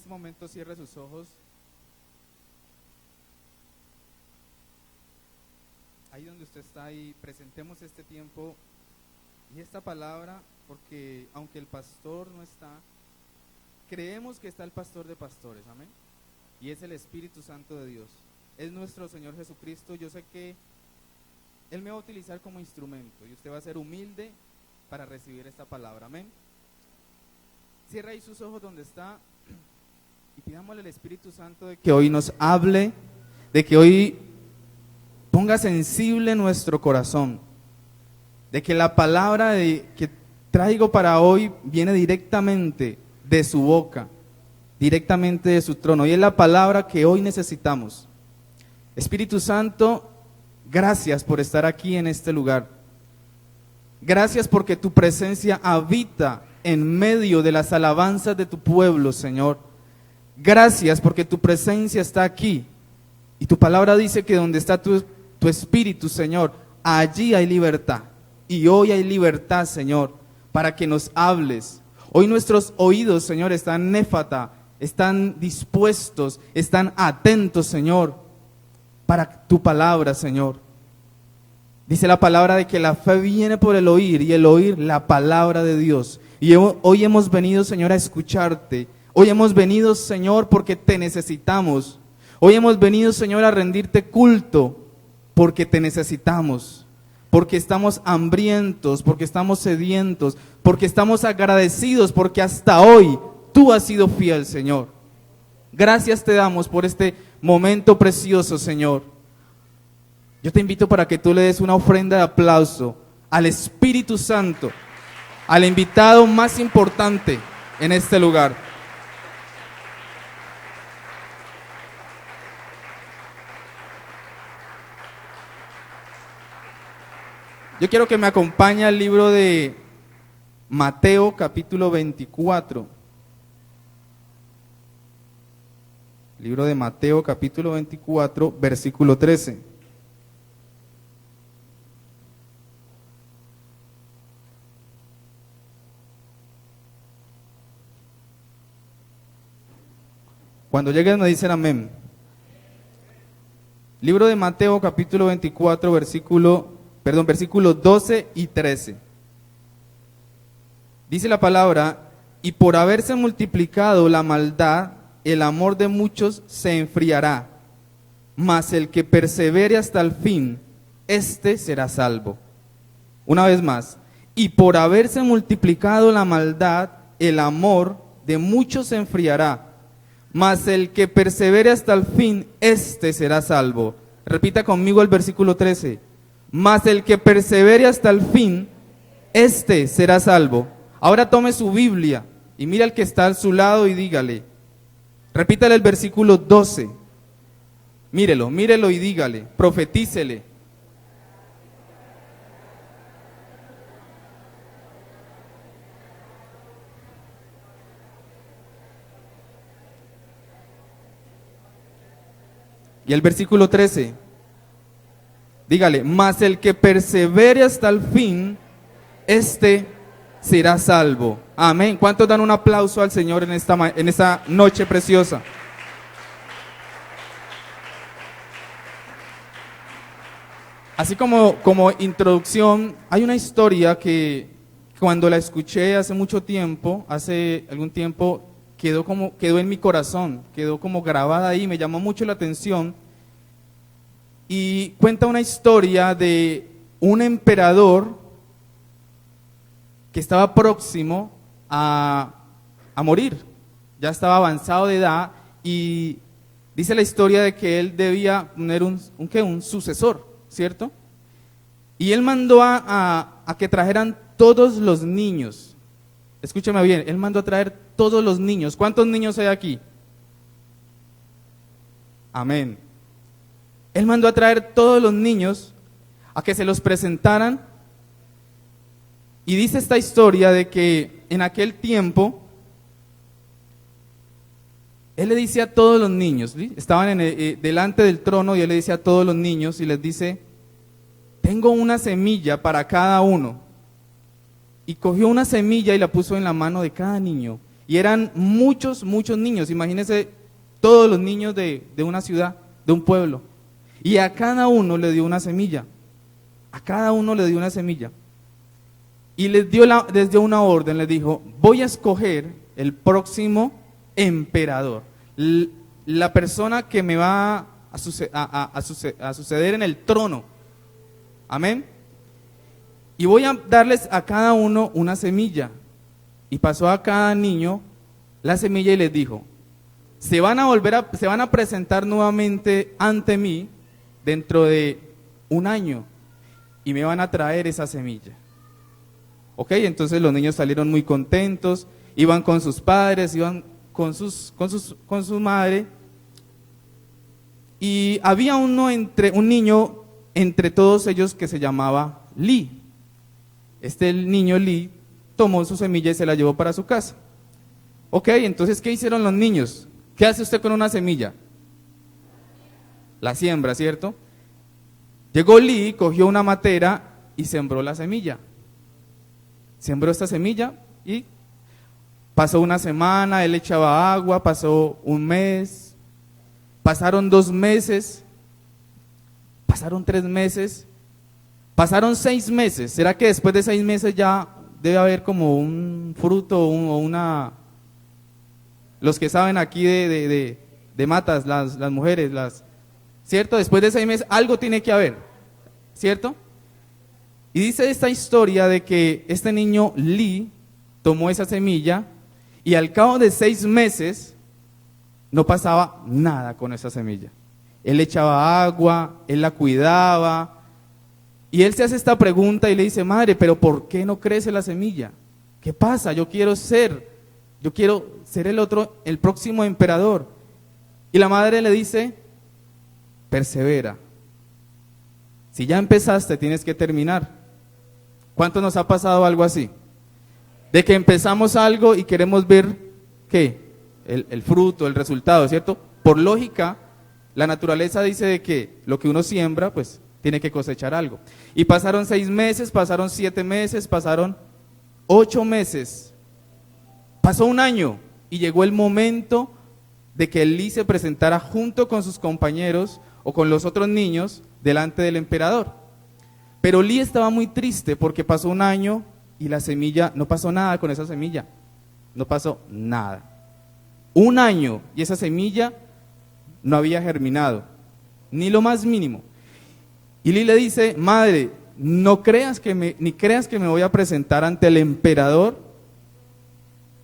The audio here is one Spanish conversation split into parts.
este momento cierre sus ojos. Ahí donde usted está, y presentemos este tiempo y esta palabra, porque aunque el pastor no está, creemos que está el pastor de pastores, amén. Y es el Espíritu Santo de Dios, es nuestro Señor Jesucristo. Yo sé que Él me va a utilizar como instrumento y usted va a ser humilde para recibir esta palabra, amén. Cierra ahí sus ojos donde está y pidámosle al Espíritu Santo de que hoy nos hable, de que hoy ponga sensible nuestro corazón, de que la palabra que traigo para hoy viene directamente de su boca, directamente de su trono, y es la palabra que hoy necesitamos. Espíritu Santo, gracias por estar aquí en este lugar. Gracias porque tu presencia habita en medio de las alabanzas de tu pueblo, Señor. Gracias porque tu presencia está aquí. Y tu palabra dice que donde está tu Espíritu, Señor, allí hay libertad. Y hoy hay libertad, Señor, para que nos hables. Hoy nuestros oídos, Señor, están néfata, están dispuestos, están atentos, Señor, para tu palabra, Señor. Dice la palabra de que la fe viene por el oír y el oír la palabra de Dios. Y hoy hemos venido, Señor, a escucharte. Hoy hemos venido, Señor, porque te necesitamos. Hoy hemos venido, Señor, a rendirte culto porque te necesitamos. Porque estamos hambrientos, porque estamos sedientos, porque estamos agradecidos, porque hasta hoy tú has sido fiel, Señor. Gracias te damos por este momento precioso, Señor. Yo te invito para que tú le des una ofrenda de aplauso al Espíritu Santo, al invitado más importante en este lugar. Yo quiero que me acompañe al libro de Mateo capítulo 24. Libro de Mateo capítulo 24, versículo 13. Cuando lleguen me dicen amén. Libro de Mateo capítulo 24, versículos 12 y 13. Dice la palabra: y por haberse multiplicado la maldad, el amor de muchos se enfriará, mas el que persevere hasta el fin, éste será salvo. Una vez más: y por haberse multiplicado la maldad, el amor de muchos se enfriará, mas el que persevere hasta el fin, éste será salvo. Repita conmigo el versículo 13. Mas el que persevere hasta el fin, éste será salvo. Ahora tome su Biblia y mira al que está a su lado y dígale, repítale el versículo 12. Mírelo y dígale, profetícele. Y el versículo 13, dígale, mas el que persevere hasta el fin, éste será salvo. Amén. ¿Cuántos dan un aplauso al Señor en esta noche preciosa? Así como introducción, hay una historia que cuando la escuché hace algún tiempo, quedó en mi corazón, quedó como grabada ahí, me llamó mucho la atención, y cuenta una historia de un emperador que estaba próximo a morir, ya estaba avanzado de edad, y dice la historia de que él debía tener un sucesor, ¿cierto? Y él mandó a que trajeran todos los niños. Escúchame bien, él mandó a traer todos los niños. ¿Cuántos niños hay aquí? Amén. Él mandó a traer todos los niños a que se los presentaran. Y dice esta historia de que en aquel tiempo, él le dice a todos los niños, ¿sí? Estaban delante del trono, y él le dice a todos los niños y les dice, tengo una semilla para cada uno. Y cogió una semilla y la puso en la mano de cada niño. Y eran muchos, muchos niños. Imagínense todos los niños de una ciudad, de un pueblo. Y a cada uno le dio una semilla. A cada uno le dio una semilla. Y les dio una orden, les dijo, voy a escoger el próximo emperador. La persona que me va a suceder en el trono. Amén. Y voy a darles a cada uno una semilla. Y pasó a cada niño la semilla y les dijo, se van a presentar nuevamente ante mí dentro de un año y me van a traer esa semilla. Ok, entonces los niños salieron muy contentos, iban con sus padres, iban con su madre. Y había un niño entre todos ellos que se llamaba Lee. El niño Lee tomó su semilla y se la llevó para su casa. Ok, entonces, ¿qué hicieron los niños? ¿Qué hace usted con una semilla? La siembra, ¿cierto? Llegó Lee, cogió una matera y sembró la semilla. Sembró esta semilla y pasó una semana, él echaba agua, pasó un mes, pasaron 2 meses, pasaron 3 meses, pasaron 6 meses. ¿Será que después de 6 meses ya debe haber como un fruto o una... Los que saben aquí de matas, las mujeres, ¿cierto? Después de 6 meses algo tiene que haber, ¿cierto? Y dice esta historia de que este niño Lee tomó esa semilla y al cabo de 6 meses no pasaba nada con esa semilla. Él echaba agua, él la cuidaba y él se hace esta pregunta y le dice, madre, pero ¿por qué no crece la semilla? ¿Qué pasa? Yo quiero ser el próximo emperador. Y la madre le dice, persevera. Si ya empezaste, tienes que terminar. ¿Cuánto nos ha pasado algo así? De que empezamos algo y queremos ver, ¿qué? El fruto, el resultado, ¿cierto? Por lógica, la naturaleza dice de que lo que uno siembra, pues, tiene que cosechar algo. Y pasaron 6 meses, pasaron 7 meses, pasaron 8 meses. Pasó un año y llegó el momento de que Lee se presentara junto con sus compañeros o con los otros niños delante del emperador. Pero Lee estaba muy triste porque pasó un año y la semilla, no pasó nada con esa semilla, no pasó nada. Un año y esa semilla no había germinado, ni lo más mínimo. Y Lee le dice, madre, ni creas que me voy a presentar ante el emperador,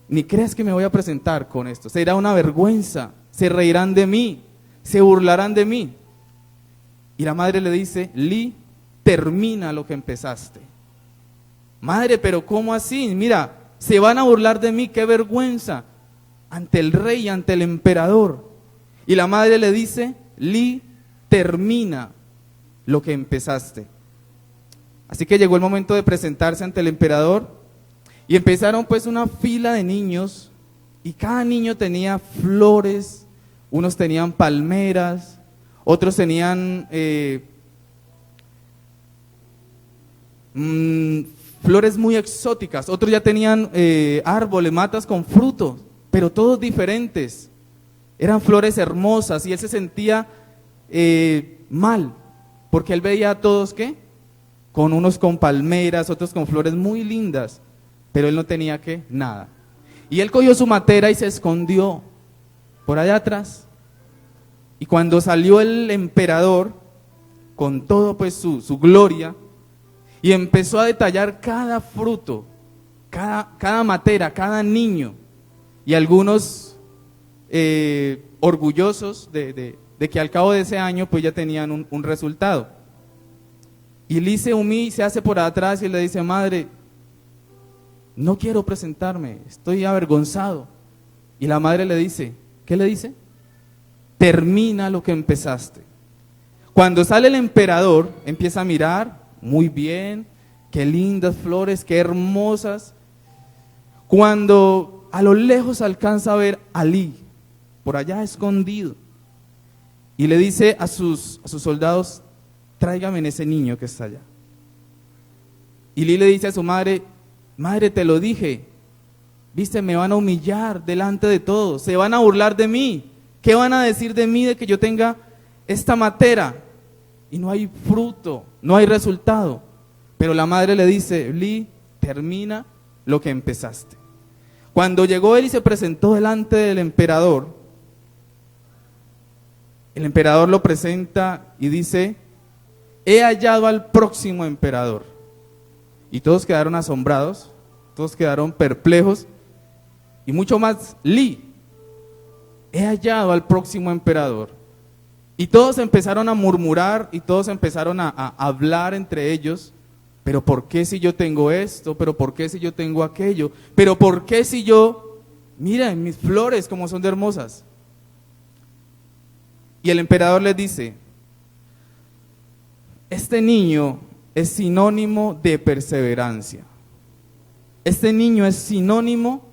ni creas que me voy a presentar con esto, será una vergüenza, se reirán de mí, se burlarán de mí. Y la madre le dice, Lee, termina lo que empezaste. Madre, pero ¿cómo así? Mira, se van a burlar de mí, qué vergüenza, ante el rey, ante el emperador. Y la madre le dice, Lee, termina lo que empezaste. Así que llegó el momento de presentarse ante el emperador y empezaron pues una fila de niños y cada niño tenía flores, unos tenían palmeras, otros tenían flores muy exóticas, otros ya tenían árboles, matas con frutos, pero todos diferentes. Eran flores hermosas y él se sentía mal, porque él veía a todos, ¿qué? Con unos con palmeras, otros con flores muy lindas, pero él no tenía, ¿qué? Nada. Y él cogió su matera y se escondió por allá atrás. Y cuando salió el emperador, con todo pues su gloria, y empezó a detallar cada fruto, cada matera, cada niño, y algunos orgullosos de que al cabo de ese año pues ya tenían un resultado. Y Lee se humilla y se hace por atrás y le dice, madre, no quiero presentarme, estoy avergonzado. Y la madre le dice, ¿qué le dice? Termina lo que empezaste. Cuando sale el emperador, empieza a mirar, muy bien, qué lindas flores, qué hermosas. Cuando a lo lejos alcanza a ver a Lee, por allá escondido, y le dice a sus soldados, tráigame ese niño que está allá. Y Lee le dice a su madre, madre, te lo dije, viste, me van a humillar delante de todos, se van a burlar de mí. ¿Qué van a decir de mí de que yo tenga esta matera? Y no hay fruto, no hay resultado. Pero la madre le dice, Lee, termina lo que empezaste. Cuando llegó él y se presentó delante del emperador, el emperador lo presenta y dice, he hallado al próximo emperador. Y todos quedaron asombrados, todos quedaron perplejos, y mucho más, Lee, he hallado al próximo emperador. Y todos empezaron a murmurar y todos empezaron a hablar entre ellos, pero ¿por qué si yo tengo esto? ¿Pero por qué si yo tengo aquello? ¿Pero por qué si yo, miren mis flores como son de hermosas? Y el emperador les dice, este niño es sinónimo de perseverancia. Este niño es sinónimo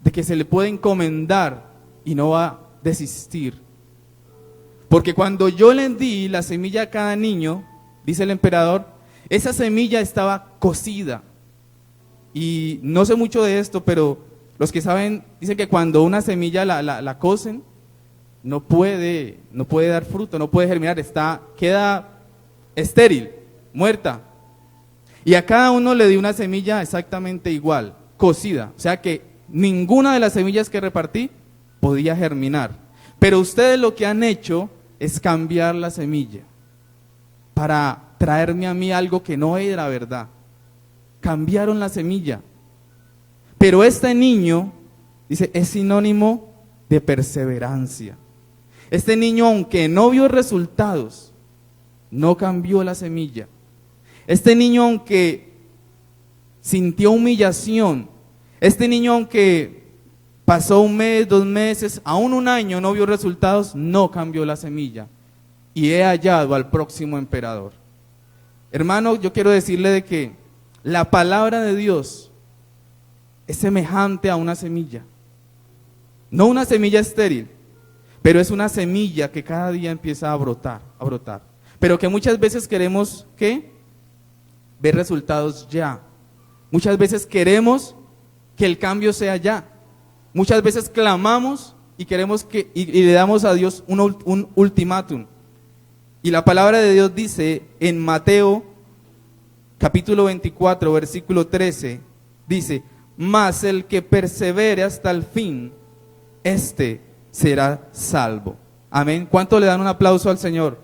de que se le puede encomendar y no va a desistir. Porque cuando yo le di la semilla a cada niño, dice el emperador, esa semilla estaba cocida. Y no sé mucho de esto, pero los que saben dicen que cuando una semilla la cocen, no puede dar fruto, no puede germinar, queda estéril, muerta. Y a cada uno le di una semilla exactamente igual, cocida. O sea que ninguna de las semillas que repartí podía germinar. Pero ustedes lo que han hecho es cambiar la semilla para traerme a mí algo que no era verdad. Cambiaron la semilla. Pero este niño, dice, es sinónimo de perseverancia. Este niño, aunque no vio resultados, no cambió la semilla. Este niño, aunque sintió humillación, este niño, aunque pasó un mes, 2 meses, aún un año, no vio resultados, no cambió la semilla. Y he hallado al próximo emperador. Hermano, yo quiero decirle de que la palabra de Dios es semejante a una semilla. No una semilla estéril, pero es una semilla que cada día empieza a brotar. Pero que muchas veces queremos, ¿qué? Ver resultados ya. Muchas veces queremos que el cambio sea ya. Muchas veces clamamos y queremos y le damos a Dios un ultimátum. Y la palabra de Dios dice en Mateo capítulo 24, versículo 13, dice, mas el que persevere hasta el fin, este será salvo. Amén. ¿Cuánto le dan un aplauso al Señor?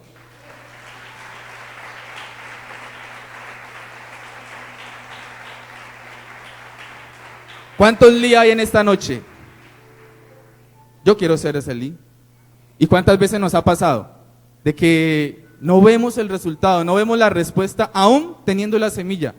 ¿Cuántos Lee hay en esta noche? Yo quiero ser ese Lee. ¿Y cuántas veces nos ha pasado? De que no vemos el resultado, no vemos la respuesta, aún teniendo la semilla.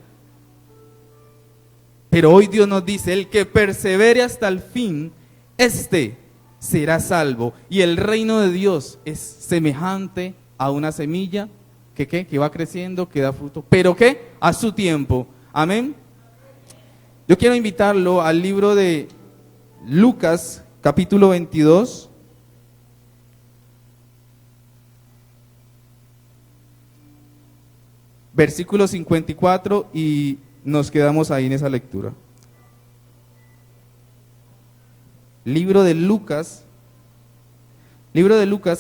Pero hoy Dios nos dice, el que persevere hasta el fin, este será salvo. Y el reino de Dios es semejante a una semilla que va creciendo, que da fruto, pero que a su tiempo. Amén. Yo quiero invitarlo al libro de Lucas, capítulo 22. Versículo 54 y nos quedamos ahí en esa lectura. Libro de Lucas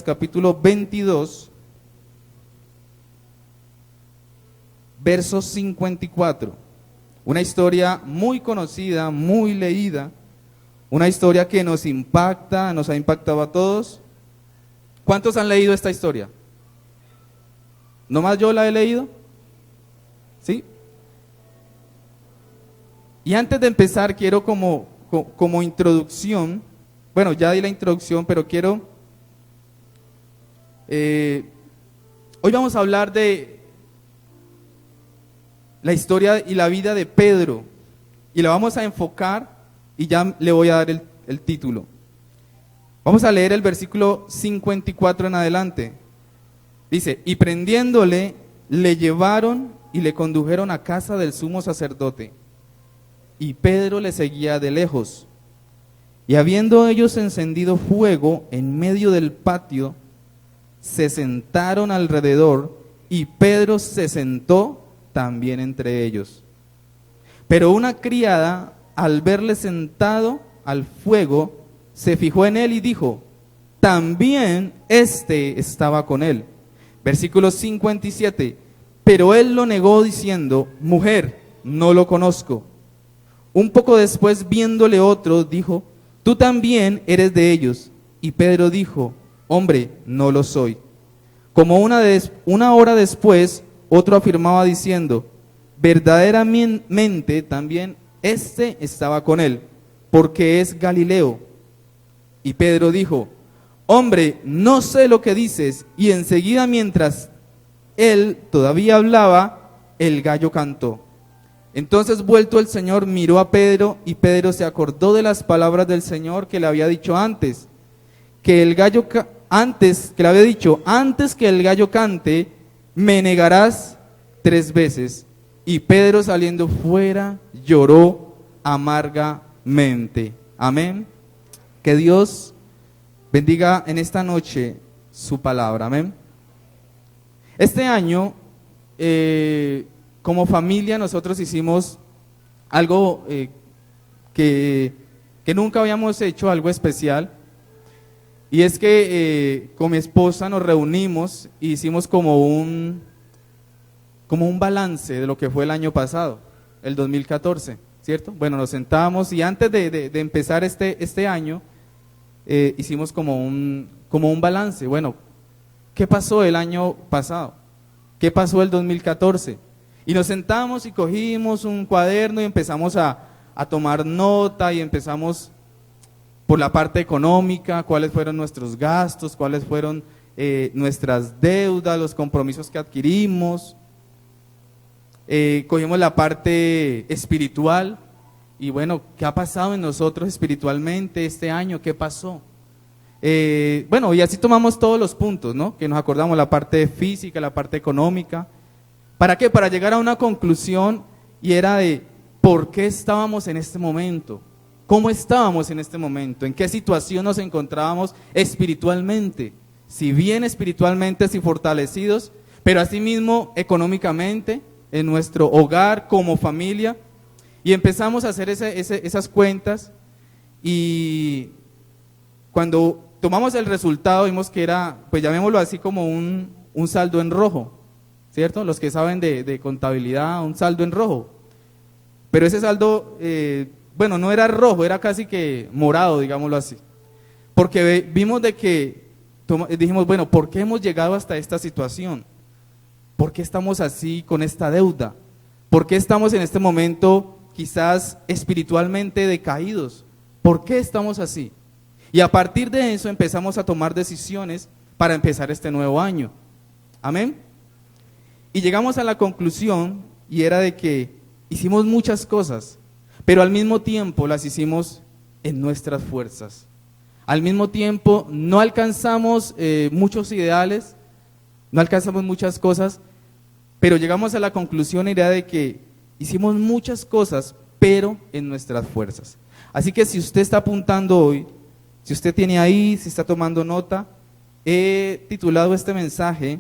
capítulo 22, verso 54. Una historia muy conocida, muy leída, una historia que nos impacta, nos ha impactado a todos. ¿Cuántos han leído esta historia? ¿Nomás yo la he leído? ¿Sí? Y antes de empezar quiero como introducción, bueno, ya di la introducción, pero quiero, hoy vamos a hablar de la historia y la vida de Pedro, y la vamos a enfocar, y ya le voy a dar el título. Vamos a leer el versículo 54 en adelante. Dice, y prendiéndole, le llevaron y le condujeron a casa del sumo sacerdote, y Pedro le seguía de lejos. Y habiendo ellos encendido fuego en medio del patio, se sentaron alrededor, y Pedro se sentó también entre ellos. Pero una criada al verle sentado al fuego, se fijó en él y dijo, también éste estaba con él. Versículo 57, pero él lo negó diciendo, mujer, no lo conozco. Un poco después, viéndole otro, dijo, tú también eres de ellos. Y Pedro dijo, hombre, no lo soy. Como una hora después, otro afirmaba diciendo, verdaderamente también este estaba con él, porque es Galileo. Y Pedro dijo, hombre, no sé lo que dices. Y enseguida, mientras él todavía hablaba, el gallo cantó. Entonces, vuelto el Señor, miró a Pedro, y Pedro se acordó de las palabras del Señor que le había dicho antes, que el gallo antes que el gallo cante, me negarás 3 veces. Y Pedro, saliendo fuera, lloró amargamente. Amén. Que Dios bendiga en esta noche su palabra. Amén. Este año, como familia, nosotros hicimos algo que nunca habíamos hecho, algo especial. Y es que con mi esposa nos reunimos e hicimos como un balance de lo que fue el año pasado, el 2014, ¿cierto? Bueno, nos sentábamos y antes de empezar este año, hicimos como un balance. Bueno, ¿qué pasó el año pasado? ¿Qué pasó el 2014? Y nos sentamos y cogimos un cuaderno y empezamos a tomar nota y empezamos por la parte económica, cuáles fueron nuestros gastos, cuáles fueron nuestras deudas, los compromisos que adquirimos. Cogimos la parte espiritual y bueno, ¿qué ha pasado en nosotros espiritualmente este año? ¿Qué pasó? Bueno, y así tomamos todos los puntos, ¿no? Que nos acordamos, la parte física, la parte económica. ¿Para qué? Para llegar a una conclusión, y era de ¿por qué estábamos en este momento? ¿Cómo estábamos en este momento? ¿En qué situación nos encontrábamos espiritualmente? Si bien espiritualmente, si fortalecidos, pero asimismo económicamente, en nuestro hogar, como familia. Y empezamos a hacer esas cuentas, y cuando tomamos el resultado vimos que era, pues llamémoslo así, como un saldo en rojo, ¿cierto? Los que saben de contabilidad, un saldo en rojo. Pero ese saldo, bueno, no era rojo, era casi que morado, digámoslo así. Porque vimos de que, dijimos, bueno, ¿por qué hemos llegado hasta esta situación? ¿Por qué estamos así con esta deuda? ¿Por qué estamos en este momento quizás espiritualmente decaídos? ¿Por qué estamos así? Y a partir de eso empezamos a tomar decisiones para empezar este nuevo año. Amén. Y llegamos a la conclusión, y era de que hicimos muchas cosas, pero al mismo tiempo las hicimos en nuestras fuerzas. Al mismo tiempo no alcanzamos muchos ideales, no alcanzamos muchas cosas, pero llegamos a la conclusión, era de que hicimos muchas cosas, pero en nuestras fuerzas. Así que si usted está apuntando hoy, si usted tiene ahí, si está tomando nota, he titulado este mensaje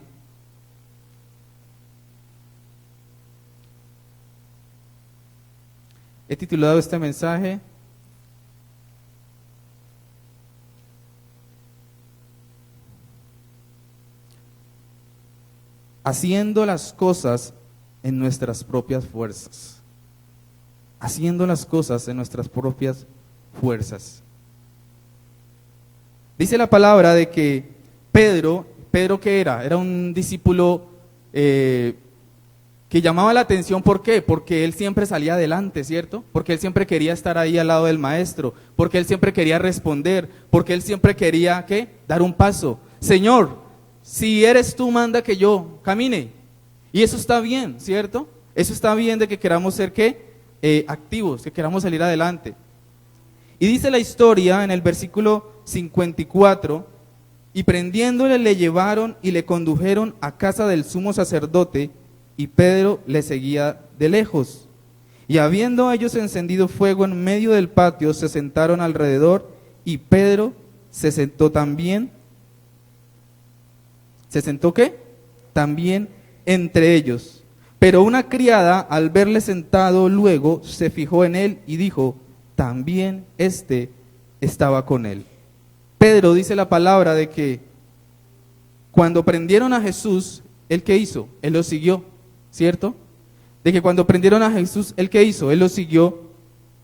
haciendo las cosas en nuestras propias fuerzas. Haciendo las cosas en nuestras propias fuerzas. Dice la palabra de que Pedro, ¿qué era? Era un discípulo que llamaba la atención. ¿Por qué? Porque él siempre salía adelante, ¿cierto? Porque él siempre quería estar ahí al lado del maestro, porque él siempre quería responder, porque él siempre quería, ¿qué? Dar un paso. Señor, si eres tú, manda que yo camine. Y eso está bien, ¿cierto? Eso está bien, de que queramos ser, ¿qué? Activos, que queramos salir adelante. Y dice la historia en el versículo 54, y prendiéndole le llevaron y le condujeron a casa del sumo sacerdote, y Pedro le seguía de lejos. Y habiendo ellos encendido fuego en medio del patio, se sentaron alrededor, y Pedro se sentó también. ¿Se sentó qué? También entre ellos. Pero una criada, al verle sentado luego, se fijó en él y dijo, también estaba con él. Pedro dice la palabra de que cuando prendieron a Jesús, ¿él qué hizo? Él lo siguió, ¿cierto? De que cuando prendieron a Jesús, ¿él qué hizo? Él lo siguió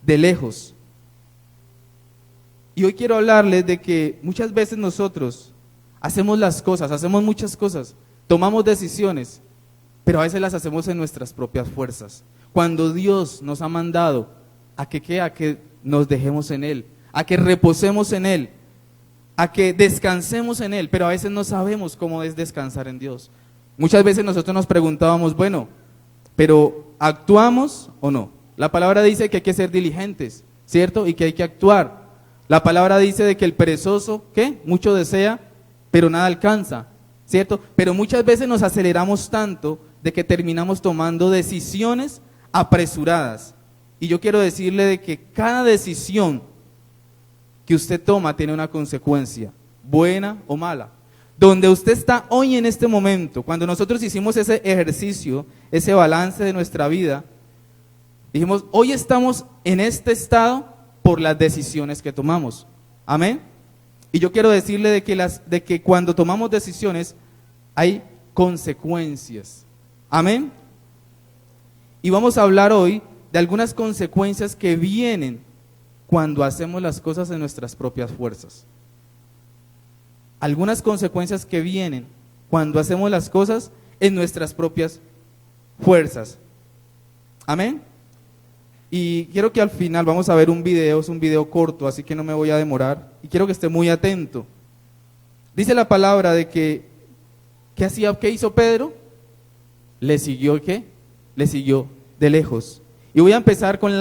de lejos. Y hoy quiero hablarles de que muchas veces nosotros hacemos las cosas, hacemos muchas cosas, tomamos decisiones, pero a veces las hacemos en nuestras propias fuerzas. Cuando Dios nos ha mandado a que nos dejemos en Él, a que reposemos en Él, a que descansemos en Él, pero a veces no sabemos cómo es descansar en Dios. Muchas veces nosotros nos preguntábamos, bueno, pero ¿actuamos o no? La palabra dice que hay que ser diligentes, ¿cierto? Y que hay que actuar. La palabra dice de que el perezoso, ¿qué? Mucho desea, pero nada alcanza, ¿cierto? Pero muchas veces nos aceleramos tanto de que terminamos tomando decisiones apresuradas. Y yo quiero decirle de que cada decisión que usted toma tiene una consecuencia, buena o mala. Donde usted está hoy en este momento, cuando nosotros hicimos ese ejercicio, ese balance de nuestra vida, dijimos, hoy estamos en este estado por las decisiones que tomamos. Amén. Y yo quiero decirle de que cuando tomamos decisiones hay consecuencias. Amén. Y vamos a hablar hoy de algunas consecuencias que vienen cuando hacemos las cosas en nuestras propias fuerzas. Algunas consecuencias que vienen cuando hacemos las cosas en nuestras propias fuerzas. Amén. Y quiero que al final vamos a ver un video, es un video corto, así que no me voy a demorar. Y quiero que esté muy atento. Dice la palabra de que, ¿qué hizo Pedro? Le siguió, ¿qué? Le siguió de lejos. Y voy a empezar con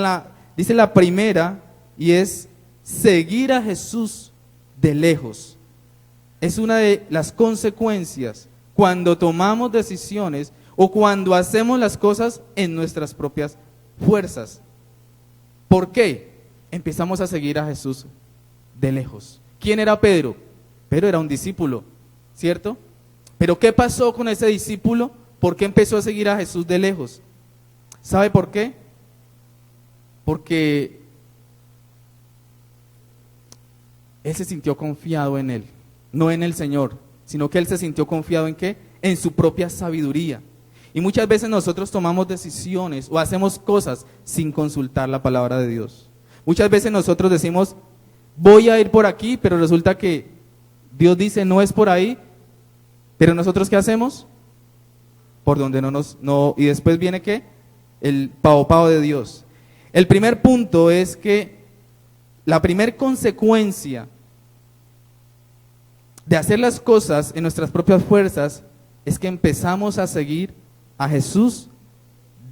dice la primera, y es seguir a Jesús de lejos. Es una de las consecuencias cuando tomamos decisiones o cuando hacemos las cosas en nuestras propias fuerzas. ¿Por qué? Empezamos a seguir a Jesús de lejos. ¿Quién era Pedro? Pedro era un discípulo, ¿cierto? Pero ¿qué pasó con ese discípulo? ¿Por qué empezó a seguir a Jesús de lejos? ¿Sabe por qué? Porque él se sintió confiado en él, no en el Señor, sino que él se sintió confiado en ¿qué? En su propia sabiduría. Y muchas veces nosotros tomamos decisiones o hacemos cosas sin consultar la palabra de Dios. Muchas veces nosotros decimos, voy a ir por aquí, pero resulta que Dios dice, no es por ahí, pero nosotros ¿qué hacemos? Por donde y después viene ¿qué? El pao de Dios. El primer punto es que la primera consecuencia de hacer las cosas en nuestras propias fuerzas es que empezamos a seguir a Jesús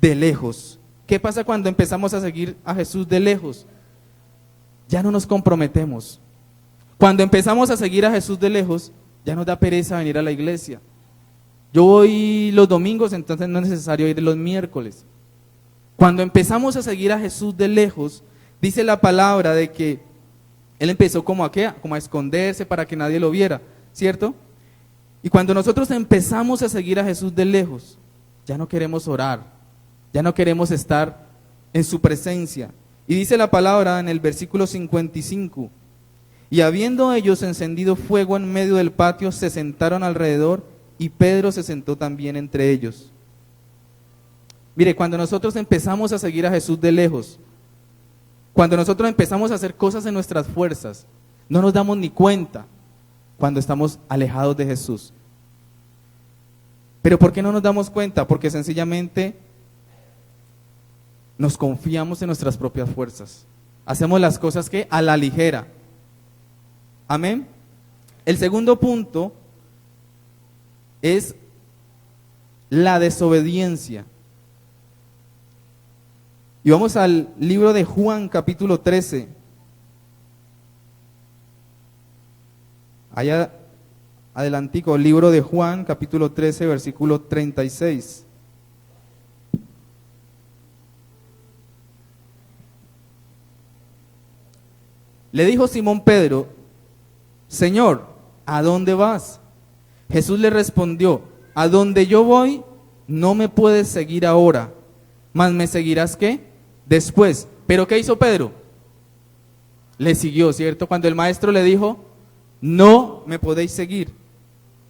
de lejos. ¿Qué pasa cuando empezamos a seguir a Jesús de lejos? Ya no nos comprometemos. Cuando empezamos a seguir a Jesús de lejos, ya nos da pereza venir a la iglesia. Yo voy los domingos, entonces no es necesario ir los miércoles. Cuando empezamos a seguir a Jesús de lejos, dice la palabra de que él empezó como a esconderse para que nadie lo viera, ¿cierto? Y cuando nosotros empezamos a seguir a Jesús de lejos, ya no queremos orar, ya no queremos estar en su presencia. Y dice la palabra en el versículo 55, y habiendo ellos encendido fuego en medio del patio, se sentaron alrededor y Pedro se sentó también entre ellos. Mire, cuando nosotros empezamos a seguir a Jesús de lejos, cuando nosotros empezamos a hacer cosas en nuestras fuerzas, no nos damos ni cuenta cuando estamos alejados de Jesús. ¿Pero por qué no nos damos cuenta? Porque sencillamente nos confiamos en nuestras propias fuerzas. Hacemos las cosas que a la ligera. Amén. El segundo punto es la desobediencia. Y vamos al libro de Juan, capítulo 13. Allá adelantico, libro de Juan, capítulo 13, versículo 36. Le dijo Simón Pedro, Señor, ¿a dónde vas? Jesús le respondió, a donde yo voy, no me puedes seguir ahora, mas me seguirás ¿qué? Después. ¿Pero qué hizo Pedro? le siguió, ¿cierto? Cuando el maestro le dijo, no me podéis seguir.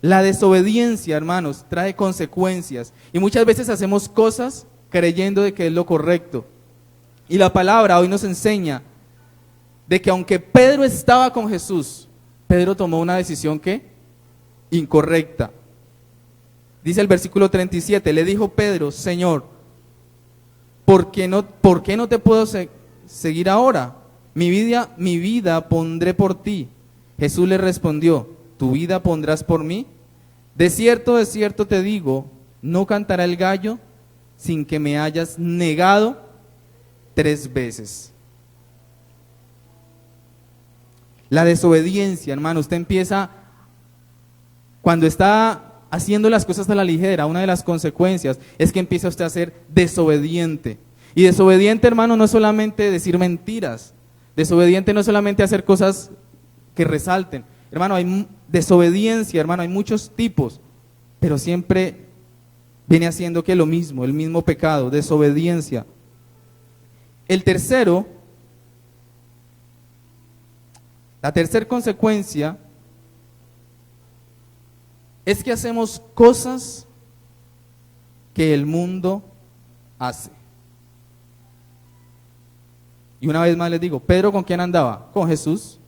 La desobediencia, hermanos, trae consecuencias. Y muchas veces hacemos cosas creyendo de que es lo correcto. Y la palabra hoy nos enseña de que aunque Pedro estaba con Jesús, Pedro tomó una decisión que incorrecta. Dice el versículo 37, le dijo Pedro, Señor, ¿por qué no te puedo seguir ahora? Mi vida pondré por ti. Jesús le respondió, ¿tu vida pondrás por mí? De cierto te digo, no cantará el gallo sin que me hayas negado 3 veces. La desobediencia, hermano, usted empieza, cuando está haciendo las cosas a la ligera, una de las consecuencias es que empieza usted a ser desobediente. Y desobediente, hermano, no es solamente decir mentiras, desobediente no es solamente hacer cosas que resalten. Hermano, hay desobediencia, hermano, hay muchos tipos, pero siempre viene haciendo que lo mismo, el mismo pecado, desobediencia. La tercera consecuencia es que hacemos cosas que el mundo hace. Y una vez más les digo, Pedro, ¿con quién andaba? Con Jesús.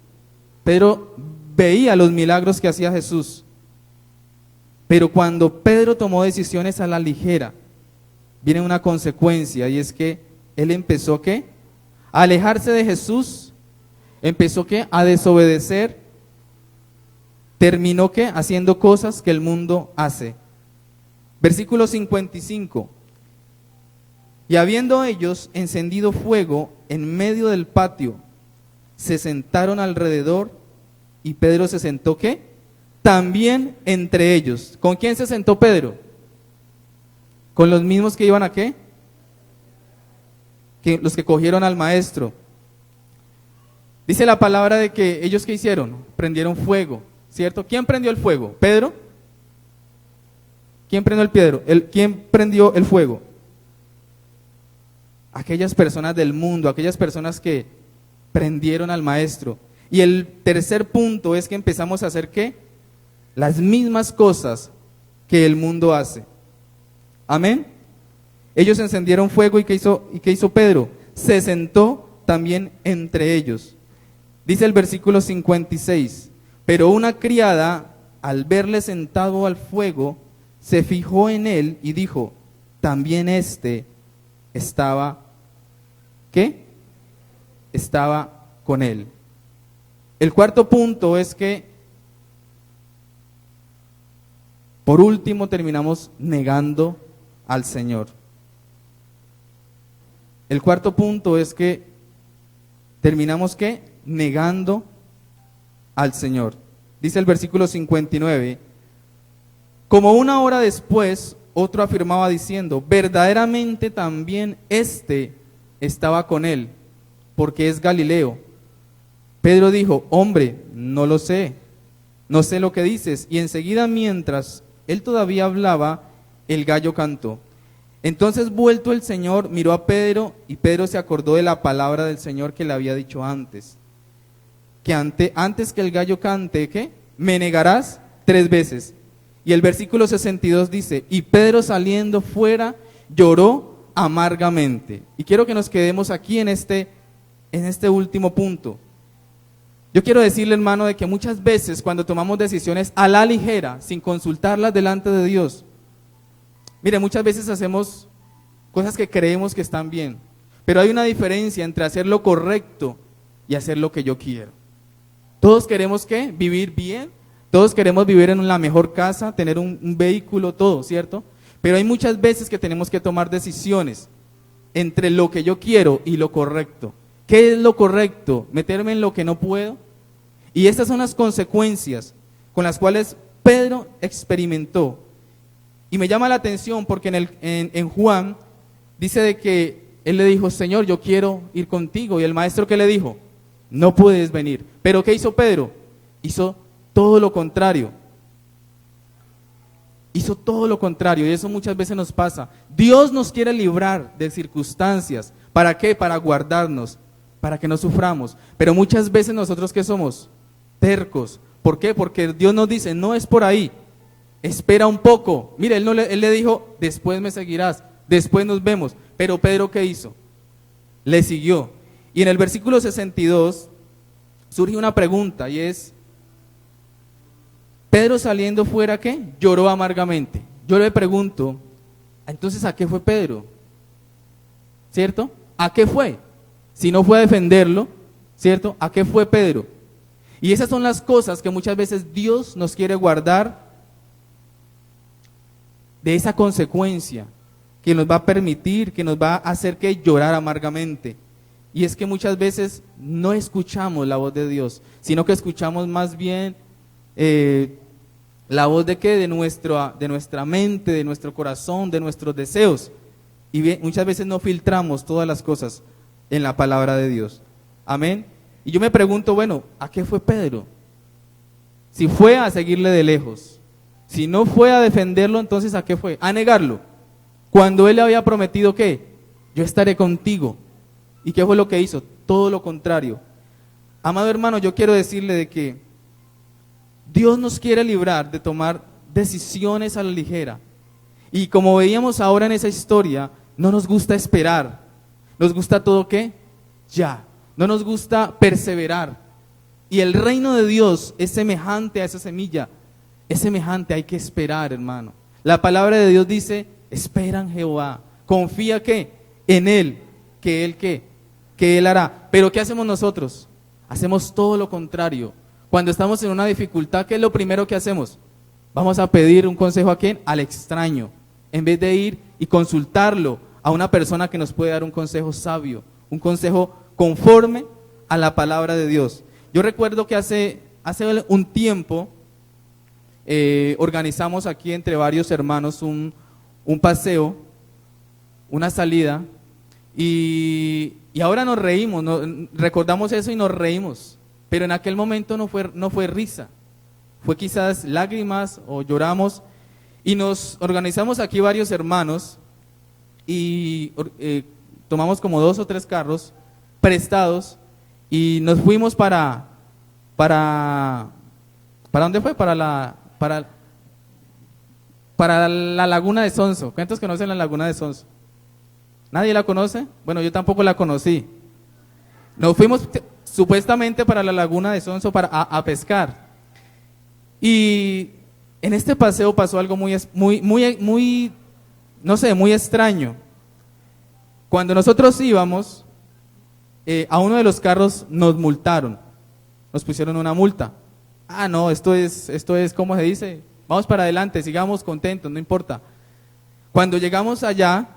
Pedro veía los milagros que hacía Jesús. Pero cuando Pedro tomó decisiones a la ligera, viene una consecuencia, y es que él empezó ¿qué? A alejarse de Jesús, empezó ¿qué? A desobedecer, terminó ¿qué? Haciendo cosas que el mundo hace. Versículo 55. Y habiendo ellos encendido fuego en medio del patio, se sentaron alrededor y Pedro se sentó ¿qué? También entre ellos. ¿Con quién se sentó Pedro? ¿Con los mismos que iban a qué? Los que cogieron al maestro. Dice la palabra de que ellos ¿qué hicieron? Prendieron fuego, ¿cierto? ¿Quién prendió el fuego? ¿Pedro? ¿Quién prendió ¿Quién prendió el fuego? Aquellas personas del mundo, aquellas personas que prendieron al maestro. Y el tercer punto es que empezamos a hacer ¿qué? Las mismas cosas que el mundo hace. Amén. Ellos encendieron fuego y ¿qué hizo Pedro? Se sentó también entre ellos. Dice el versículo 56, pero una criada, al verle sentado al fuego, se fijó en él y dijo, también estaba, ¿qué? Estaba con él. El cuarto punto es que, por último, terminamos negando al Señor. El cuarto punto es que terminamos ¿qué? Negando al Señor. Dice el versículo 59, como 1 hora después, otro afirmaba diciendo, verdaderamente también estaba con él, porque es Galileo. Pedro dijo, hombre, no lo sé, no sé lo que dices. Y enseguida, mientras él todavía hablaba, el gallo cantó. Entonces, vuelto el Señor, miró a Pedro, y Pedro se acordó de la palabra del Señor que le había dicho antes, que antes que el gallo cante, ¿qué? Me negarás 3 veces. Y el versículo 62 dice, y Pedro saliendo fuera, lloró amargamente. Y quiero que nos quedemos aquí en este último punto. Yo quiero decirle, hermano, de que muchas veces cuando tomamos decisiones a la ligera, sin consultarlas delante de Dios, mire, muchas veces hacemos cosas que creemos que están bien, pero hay una diferencia entre hacer lo correcto y hacer lo que yo quiero. Todos queremos ¿qué? Vivir bien, todos queremos vivir en la mejor casa, tener un vehículo, todo, ¿cierto? Pero hay muchas veces que tenemos que tomar decisiones entre lo que yo quiero y lo correcto. ¿Qué es lo correcto? ¿Meterme en lo que no puedo? Y estas son las consecuencias con las cuales Pedro experimentó. Y me llama la atención porque en Juan dice de que él le dijo, Señor, yo quiero ir contigo. Y el maestro, ¿qué le dijo? No puedes venir. ¿Pero qué hizo Pedro? Hizo todo lo contrario. Hizo todo lo contrario, y eso muchas veces nos pasa. Dios nos quiere librar de circunstancias. ¿Para qué? Para guardarnos, para que no suframos. Pero muchas veces nosotros, ¿qué somos? Tercos. ¿Por qué? Porque Dios nos dice, no es por ahí, espera un poco. Mire, él le dijo, después me seguirás, después nos vemos. Pero Pedro, ¿qué hizo? Le siguió. Y en el versículo 62 surge una pregunta y es, Pedro saliendo fuera, ¿qué? Lloró amargamente. Yo le pregunto, entonces, ¿a qué fue Pedro? ¿Cierto? ¿A qué fue? Si no fue a defenderlo, ¿cierto? ¿A qué fue Pedro? Y esas son las cosas que muchas veces Dios nos quiere guardar de esa consecuencia que nos va a permitir, que nos va a hacer que llorar amargamente. Y es que muchas veces no escuchamos la voz de Dios, sino que escuchamos más bien la voz de ¿qué? De nuestra mente, de nuestro corazón, de nuestros deseos. Y muchas veces no filtramos todas las cosas en la palabra de Dios. Amén. Y yo me pregunto, bueno, ¿a qué fue Pedro? Si fue a seguirle de lejos, si no fue a defenderlo, entonces ¿a qué fue? A negarlo. Cuando él le había prometido ¿qué? Yo estaré contigo. ¿Y qué fue lo que hizo? Todo lo contrario. Amado hermano, yo quiero decirle de que Dios nos quiere librar de tomar decisiones a la ligera. Y como veíamos ahora en esa historia, no nos gusta esperar. Nos gusta todo ¿qué? Ya. No nos gusta perseverar. Y el reino de Dios es semejante a esa semilla. Es semejante, hay que esperar, hermano. La palabra de Dios dice, espera en Jehová. Confía ¿qué? En Él. Que Él ¿qué? Que Él hará. Pero ¿qué hacemos nosotros? Hacemos todo lo contrario. Cuando estamos en una dificultad, ¿qué es lo primero que hacemos? Vamos a pedir un consejo ¿a quién? Al extraño. En vez de ir y consultarlo a una persona que nos puede dar un consejo sabio, un consejo conforme a la palabra de Dios. Yo recuerdo que hace un tiempo organizamos aquí entre varios hermanos un paseo, una salida, y ahora nos reímos, recordamos eso y nos reímos, pero en aquel momento no fue risa, fue quizás lágrimas o lloramos, y nos organizamos aquí varios hermanos y tomamos como 2 o 3 carros prestados y nos fuimos ¿para dónde fue? Para la laguna de Sonso. ¿Cuántos conocen la laguna de Sonso? ¿Nadie la conoce? Bueno, yo tampoco la conocí. Nos fuimos supuestamente para la laguna de Sonso a pescar. Y en este paseo pasó algo muy, no sé, muy extraño. Cuando nosotros íbamos, a uno de los carros nos multaron, nos pusieron una multa. Ah, no, esto es, ¿cómo se dice? Vamos para adelante, sigamos contentos, no importa. Cuando llegamos allá,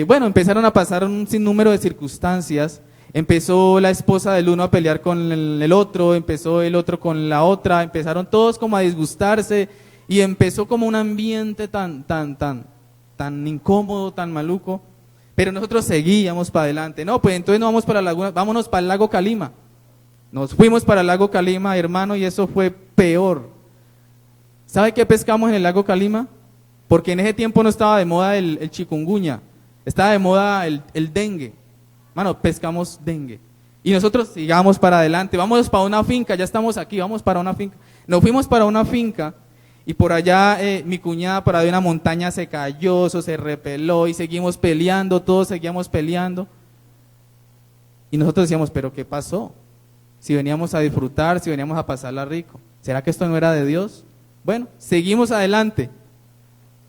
bueno, empezaron a pasar un sinnúmero de circunstancias. Empezó la esposa del uno a pelear con el otro, empezó el otro con la otra, empezaron todos como a disgustarse y empezó como un ambiente tan incómodo, tan maluco. Pero nosotros seguíamos para adelante. No, pues entonces no vamos para la laguna, vámonos para el lago Calima. Nos fuimos para el lago Calima, hermano, y eso fue peor. ¿Sabe qué pescamos en el lago Calima? Porque en ese tiempo no estaba de moda el chikungunya, estaba de moda el dengue. Mano, pescamos dengue. Y nosotros sigamos para adelante, vamos para una finca, ya estamos aquí, vamos para una finca. Nos fuimos para una finca y por allá mi cuñada para de una montaña se cayó, eso se repeló y seguimos peleando, todos seguíamos peleando. Y nosotros decíamos, ¿pero qué pasó? Si veníamos a disfrutar, si veníamos a pasarla rico, ¿será que esto no era de Dios? Bueno, seguimos adelante.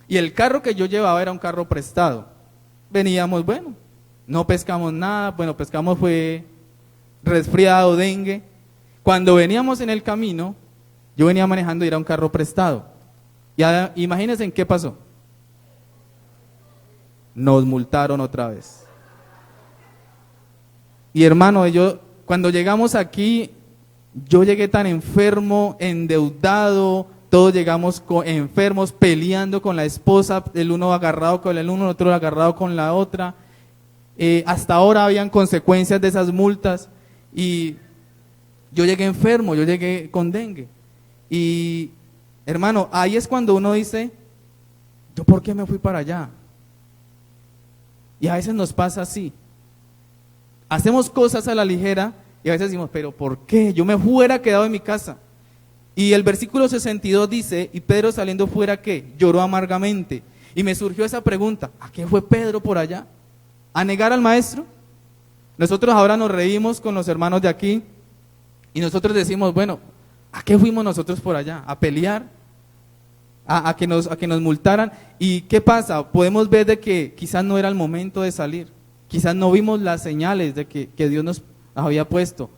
Y el carro que yo llevaba era un carro prestado. Veníamos, bueno, no pescamos nada, bueno, pescamos fue resfriado, dengue. Cuando veníamos en el camino, yo venía manejando y era un carro prestado. Y imagínense en qué pasó. Nos multaron otra vez. Y hermano, cuando llegamos aquí, yo llegué tan enfermo, endeudado, todos llegamos enfermos, peleando con la esposa, el uno agarrado con el uno, el otro agarrado con la otra. Hasta ahora habían consecuencias de esas multas y yo llegué enfermo, yo llegué con dengue. Y hermano, ahí es cuando uno dice, ¿yo por qué me fui para allá? Y a veces nos pasa así. Hacemos cosas a la ligera y a veces decimos, pero ¿por qué? Yo me fuera quedado en mi casa. Y el versículo 62 dice, y Pedro saliendo fuera, ¿qué? Lloró amargamente. Y me surgió esa pregunta, ¿a qué fue Pedro por allá? ¿A negar al maestro? Nosotros ahora nos reímos con los hermanos de aquí y nosotros decimos, bueno, ¿a qué fuimos nosotros por allá? ¿A pelear? ¿A que nos multaran? ¿Y qué pasa? Podemos ver de que quizás no era el momento de salir, quizás no vimos las señales de que Dios nos había puesto.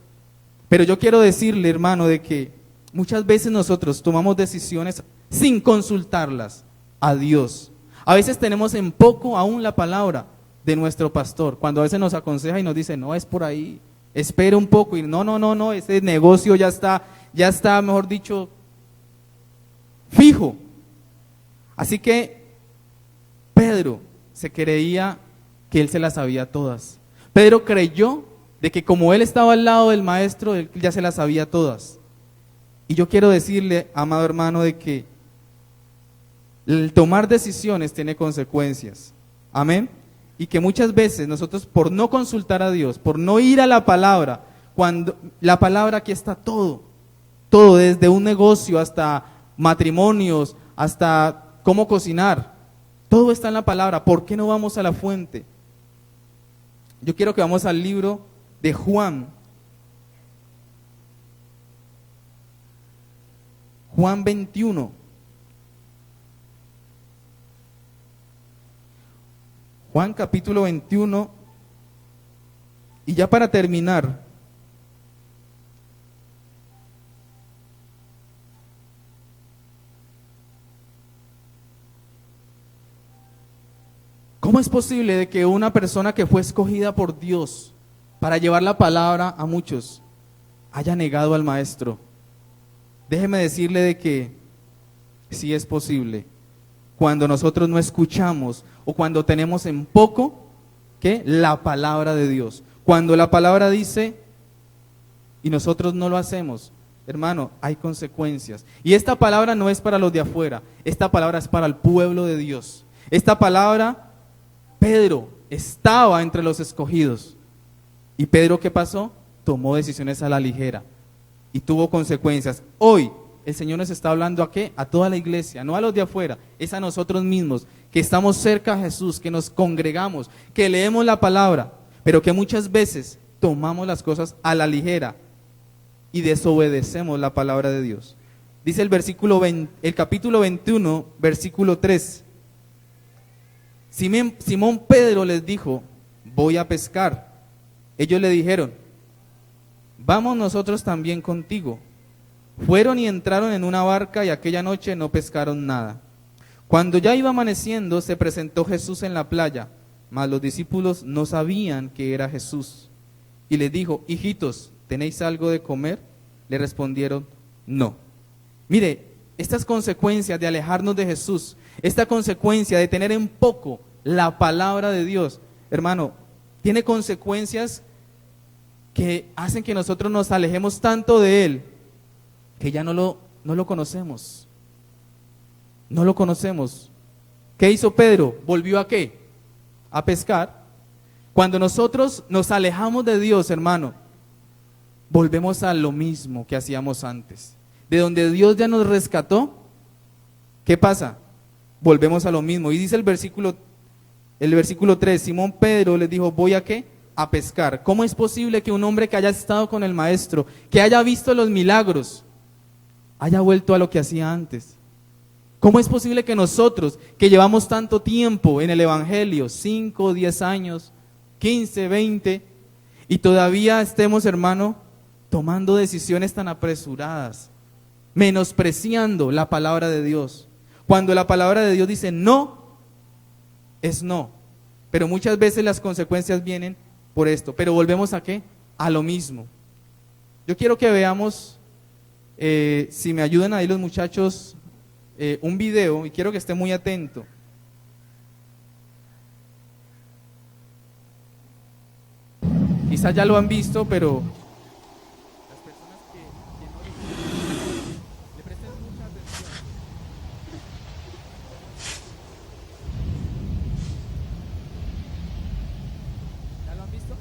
Pero yo quiero decirle, hermano, de que muchas veces nosotros tomamos decisiones sin consultarlas a Dios. A veces tenemos en poco aún la palabra de nuestro pastor, cuando a veces nos aconseja y nos dice, no, es por ahí, espere un poco, y no, ese negocio ya está, mejor dicho, fijo. Así que Pedro se creía que él se las sabía todas. Pedro creyó de que como él estaba al lado del maestro, él ya se las sabía todas. Y yo quiero decirle, amado hermano, de que el tomar decisiones tiene consecuencias. Amén. Y que muchas veces nosotros, por no consultar a Dios, por no ir a la palabra, cuando la palabra aquí está todo, desde un negocio hasta matrimonios, hasta cómo cocinar, todo está en la palabra. ¿Por qué no vamos a la fuente? Yo quiero que vamos al libro de Juan 21. Juan capítulo 21, y ya para terminar, ¿cómo es posible de que una persona que fue escogida por Dios para llevar la palabra a muchos haya negado al maestro? Déjeme decirle de que sí es posible. Cuando nosotros no escuchamos o cuando tenemos en poco, ¿qué? La palabra de Dios. Cuando la palabra dice y nosotros no lo hacemos, hermano, hay consecuencias. Y esta palabra no es para los de afuera, esta palabra es para el pueblo de Dios. Esta palabra, Pedro estaba entre los escogidos. ¿Y Pedro qué pasó? Tomó decisiones a la ligera y tuvo consecuencias. Hoy el Señor nos está hablando ¿a qué? A toda la iglesia, no a los de afuera, es a nosotros mismos, que estamos cerca a Jesús, que nos congregamos, que leemos la palabra, pero que muchas veces tomamos las cosas a la ligera y desobedecemos la palabra de Dios. Dice el capítulo 21, versículo 3. Simón Pedro les dijo, voy a pescar. Ellos le dijeron, vamos nosotros también contigo. Fueron y entraron en una barca y aquella noche no pescaron nada. Cuando ya iba amaneciendo, se presentó Jesús en la playa, mas los discípulos no sabían que era Jesús. Y les dijo, hijitos, ¿tenéis algo de comer? Le respondieron, no. Mire, estas consecuencias de alejarnos de Jesús, esta consecuencia de tener en poco la palabra de Dios, hermano, tiene consecuencias que hacen que nosotros nos alejemos tanto de Él, que ya no lo conocemos. No lo conocemos. ¿Qué hizo Pedro? ¿Volvió a qué? A pescar. Cuando nosotros nos alejamos de Dios, hermano, volvemos a lo mismo que hacíamos antes. De donde Dios ya nos rescató, ¿qué pasa? Volvemos a lo mismo. Y dice el versículo 3, Simón Pedro les dijo, ¿voy a qué? A pescar. ¿Cómo es posible que un hombre que haya estado con el maestro, que haya visto los milagros, haya vuelto a lo que hacía antes? ¿Cómo es posible que nosotros, que llevamos tanto tiempo en el evangelio, 5, 10 años, 15, 20, y todavía estemos, hermano, tomando decisiones tan apresuradas, menospreciando la palabra de Dios? Cuando la palabra de Dios dice no, es no. Pero muchas veces las consecuencias vienen por esto. Pero volvemos ¿a qué? A lo mismo. Yo quiero que veamos, si me ayudan ahí los muchachos, un video, y quiero que esté muy atento. Quizás ya lo han visto, pero las personas que no le presten mucha atención. ¿Ya lo han visto?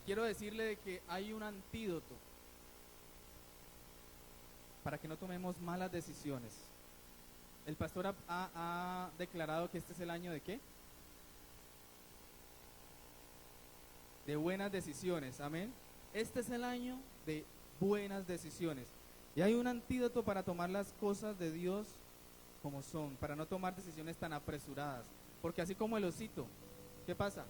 quiero decirle de que hay un antídoto para que no tomemos malas decisiones. El pastor ha declarado que este es el año de ¿qué? De buenas decisiones, amén. Este es el año de buenas decisiones. Y hay un antídoto para tomar las cosas de Dios como son, para no tomar decisiones tan apresuradas. Porque así como el osito, ¿qué pasa?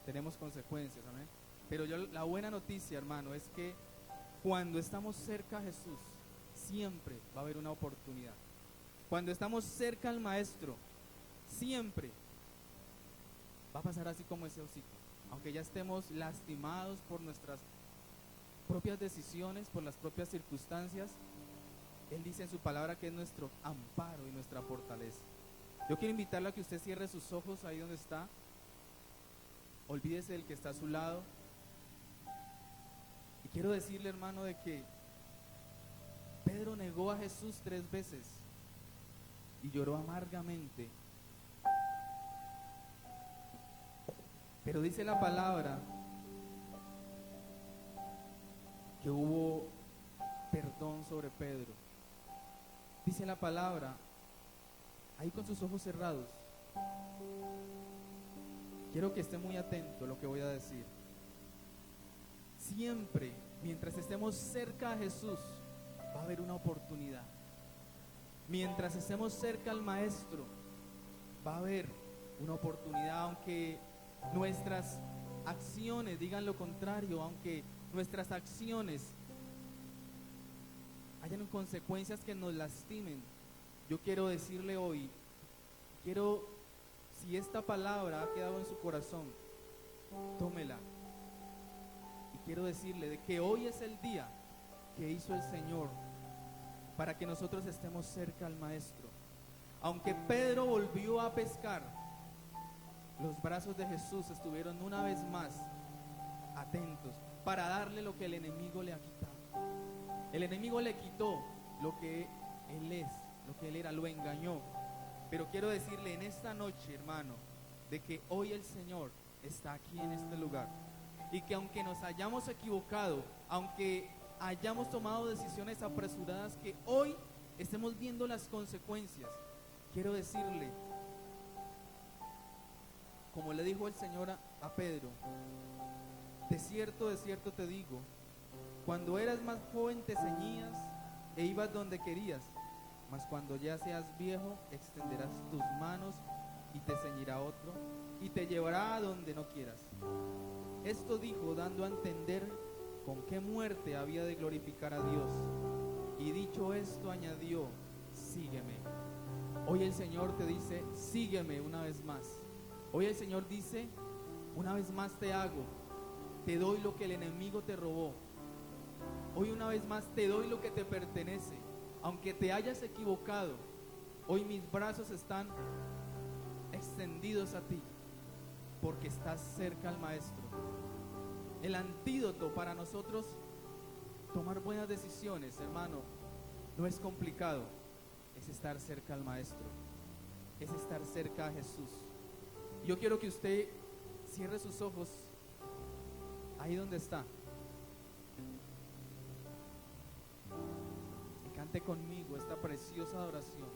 Tenemos consecuencias, amén. Pero la buena noticia, hermano, es que cuando estamos cerca a Jesús, siempre va a haber una oportunidad. Cuando estamos cerca al Maestro, siempre va a pasar así como ese osito. Aunque ya estemos lastimados por nuestras propias decisiones, por las propias circunstancias, Él dice en su palabra que es nuestro amparo y nuestra fortaleza. Yo quiero invitarle a que usted cierre sus ojos ahí donde está. Olvídese del que está a su lado. Y quiero decirle, hermano, de que Pedro negó a Jesús 3 veces y lloró amargamente. Pero dice la palabra que hubo perdón sobre Pedro. Dice la palabra, ahí con sus ojos cerrados, quiero que esté muy atento a lo que voy a decir. Siempre, mientras estemos cerca a Jesús, va a haber una oportunidad. Mientras estemos cerca al Maestro, va a haber una oportunidad, aunque nuestras acciones digan lo contrario, aunque nuestras acciones hayan consecuencias que nos lastimen. Yo quiero decirle hoy, si esta palabra ha quedado en su corazón, tómela. Y quiero decirle de que hoy es el día que hizo el Señor para que nosotros estemos cerca al Maestro. Aunque Pedro volvió a pescar, los brazos de Jesús estuvieron una vez más atentos para darle lo que el enemigo le ha quitado. El enemigo le quitó lo que él es, lo que él era, lo engañó. Pero quiero decirle en esta noche, hermano, de que hoy el Señor está aquí en este lugar. Y que aunque nos hayamos equivocado, aunque hayamos tomado decisiones apresuradas, que hoy estemos viendo las consecuencias, quiero decirle, como le dijo el Señor a Pedro, de cierto te digo, cuando eras más joven te ceñías e ibas donde querías, mas cuando ya seas viejo extenderás tus manos y te ceñirá otro y te llevará a donde no quieras. Esto dijo dando a entender con qué muerte había de glorificar a Dios. Y dicho esto añadió, sígueme. Hoy el Señor te dice, sígueme una vez más. Hoy el Señor dice, una vez más te hago, te doy lo que el enemigo te robó. Hoy una vez más te doy lo que te pertenece. Aunque te hayas equivocado, hoy mis brazos están extendidos a ti, porque estás cerca al Maestro. El antídoto para nosotros tomar buenas decisiones, hermano, no es complicado, es estar cerca al Maestro, es estar cerca a Jesús. Yo quiero que usted cierre sus ojos ahí donde está y cante conmigo esta preciosa adoración.